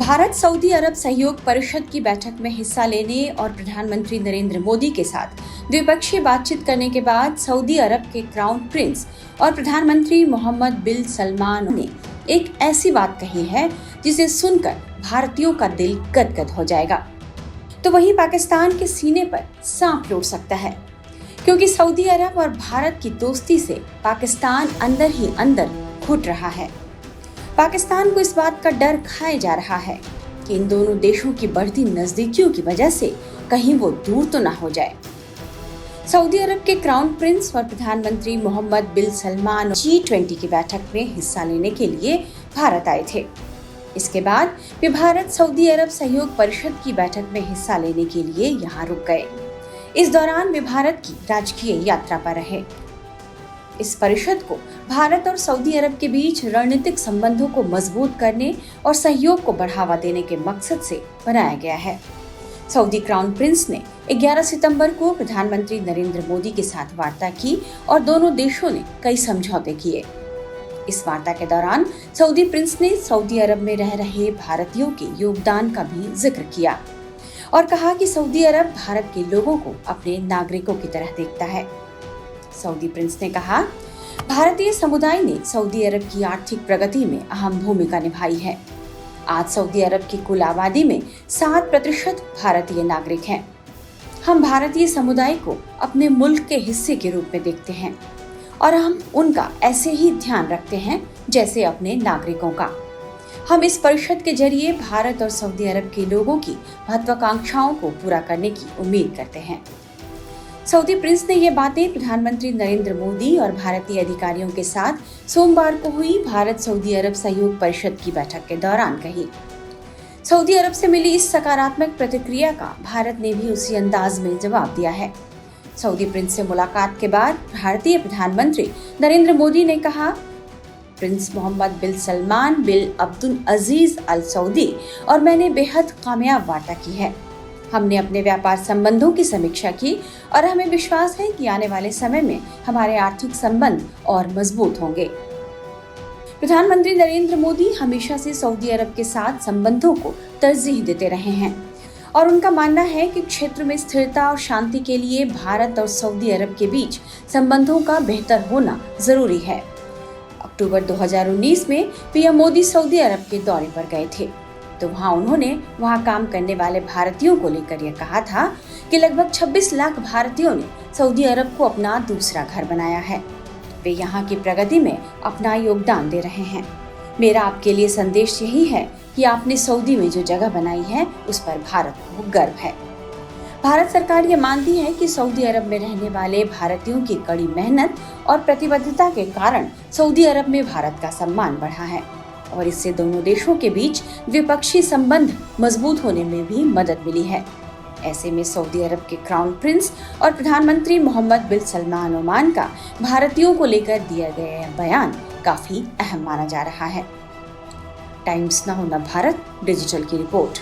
Bharat Saudi अरब सहयोग परिषद की बैठक में हिस्सा लेने और प्रधानमंत्री नरेंद्र मोदी के साथ द्विपक्षीय बातचीत करने के बाद सऊदी अरब के क्राउन प्रिंस और प्रधानमंत्री मोहम्मद बिन सलमान ने एक ऐसी बात कही है जिसे सुनकर भारतीयों का दिल गदगद हो जाएगा। तो वहीं पाकिस्तान के सीने पर सांप लौट सकता है, क्योंकि सऊदी अरब और भारत की दोस्ती से पाकिस्तान अंदर ही अंदर घुट रहा है। पाकिस्तान को इस बात का डर खाए जा रहा है कि इन दोनों देशों की बढ़ती नजदीकियों की वजह से कहीं वो दूर तो ना हो जाए। सऊदी अरब के क्राउन प्रिंस और प्रधानमंत्री मोहम्मद बिन सलमान G20 की बैठक में हिस्सा लेने के लिए भारत आए थे। इसके बाद वे भारत सऊदी अरब सहयोग परिषद की बैठक में हिस्सा लेने के लिए यहाँ रुक गए। इस दौरान वे भारत की राजकीय यात्रा पर रहे। इस परिषद को भारत और सऊदी अरब के बीच रणनीतिक संबंधों को मजबूत करने और सहयोग को बढ़ावा देने के मकसद से बनाया गया है। सऊदी क्राउन प्रिंस ने 11 सितंबर को प्रधानमंत्री नरेंद्र मोदी के साथ वार्ता की और दोनों देशों ने कई समझौते किए। इस वार्ता के दौरान सऊदी प्रिंस ने सऊदी अरब में रह रहे भारतीयों के योगदान का भी जिक्र किया और कहा कि सऊदी अरब भारत के लोगों को अपने नागरिकों की तरह देखता है। सऊदी प्रिंस ने कहा, भारतीय समुदाय ने सऊदी अरब की आर्थिक प्रगति में अहम भूमिका निभाई है। आज सऊदी अरब की कुल आबादी में 7% भारतीय नागरिक हैं। हम भारतीय समुदाय को अपने मुल्क के हिस्से के रूप में देखते हैं और हम उनका ऐसे ही ध्यान रखते हैं जैसे अपने नागरिकों का। हम इस परिषद के जरिए भारत और सऊदी अरब के लोगों की महत्वाकांक्षाओं को पूरा करने की उम्मीद करते हैं। सऊदी प्रिंस ने ये बातें प्रधानमंत्री नरेंद्र मोदी और भारतीय अधिकारियों के साथ सोमवार को हुई भारत सऊदी अरब सहयोग परिषद की बैठक के दौरान कही। सऊदी अरब से मिली इस सकारात्मक प्रतिक्रिया का भारत ने भी उसी अंदाज में जवाब दिया है। सऊदी प्रिंस से मुलाकात के बाद भारतीय प्रधानमंत्री नरेंद्र मोदी ने कहा, प्रिंस मोहम्मद बिन सलमान बिन अब्दुल अजीज अल सऊदी और मैंने बेहद कामयाब वार्ता की है। हमने अपने व्यापार संबंधों की समीक्षा की और हमें विश्वास है कि आने वाले समय में हमारे आर्थिक संबंध और मजबूत होंगे। प्रधानमंत्री नरेंद्र मोदी हमेशा से सऊदी अरब के साथ संबंधों को तरजीह देते रहे हैं और उनका मानना है कि क्षेत्र में स्थिरता और शांति के लिए भारत और सऊदी अरब के बीच संबंधों का बेहतर होना जरूरी है। अक्टूबर 2019 में पीएम मोदी सऊदी अरब के दौरे पर गए थे, तो उन्होंने वहां काम करने वाले भारतीयों को लेकर यह कहा था कि लगभग 26 लाख भारतीयों ने सऊदी अरब को अपना दूसरा घर बनाया है। वे यहाँ की प्रगति में अपना योगदान दे रहे हैं। मेरा आपके लिए संदेश यही है कि आपने सऊदी में जो जगह बनाई है उस पर भारत को गर्व है। भारत सरकार ये मानती है कि सऊदी अरब में रहने वाले भारतीयों की कड़ी मेहनत और प्रतिबद्धता के कारण सऊदी अरब में भारत का सम्मान बढ़ा है और इससे दोनों देशों के बीच द्विपक्षीय संबंध मजबूत होने में भी मदद मिली है। ऐसे में सऊदी अरब के क्राउन प्रिंस और प्रधानमंत्री मोहम्मद बिन सलमान ओमान का भारतीयों को लेकर दिया गया बयान काफी अहम माना जा रहा है। टाइम्स नाउ भारत डिजिटल की रिपोर्ट।